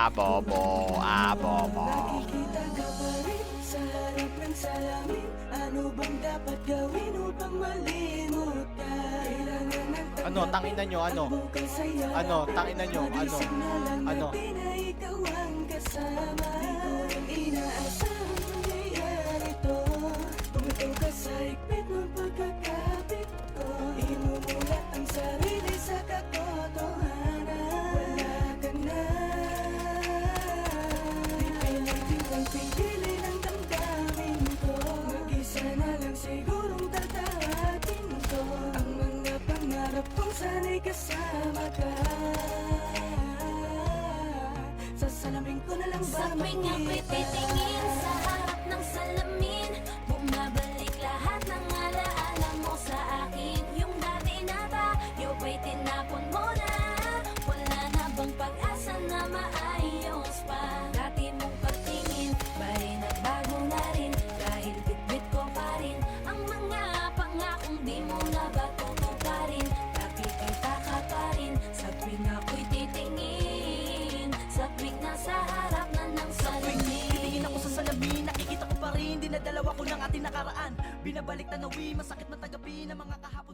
abobo, abobo. Nakikita ka pa rin sa harap ng salamin. Ano bang dapat gawin upang malimot ka? Kailangan ng tanggapin Ano, tanginan nyo, ano? ang bukal sa'yo. Ano, tanginan nyo, ano? Magising na lang Ano? natin na ikaw ang kasama. Di ko rin inaasahang mangyayari to. Bumitaw ka sa higpit ng pagkakapit ko. Imumulat ang sarili sa katotohanan. Wala ka na. Di kailang pigilin ang damdamin ko. Mag-isa na lang sigurong tatahakin ko ang mga pangarap kong sana'y kasama ka. Sa salamin ko na lang ba Sa tuwing ako'y titingin sa harap ng salamin, bumabalik lahat ng alaala mo sa akin. Yung dati na tayo ba'y tinapon mo na? Wala na bang pag-asa na maayos pa? Dati mong pagtingin, ba'y nagbago na rin? Dahil bitbit ko pa rin ang mga pangakong di mo na ba tutuparin? Nakikita ka pa rin sa tuwing ako'y titingin, sa tuwing nasa harap na ng salamin. Titingin ako sa salamin, nakikita ko pa rin dinadalawa ko ng ating nakaraan. Binabalik tanawi, masakit na tagapi ng mga kahapon.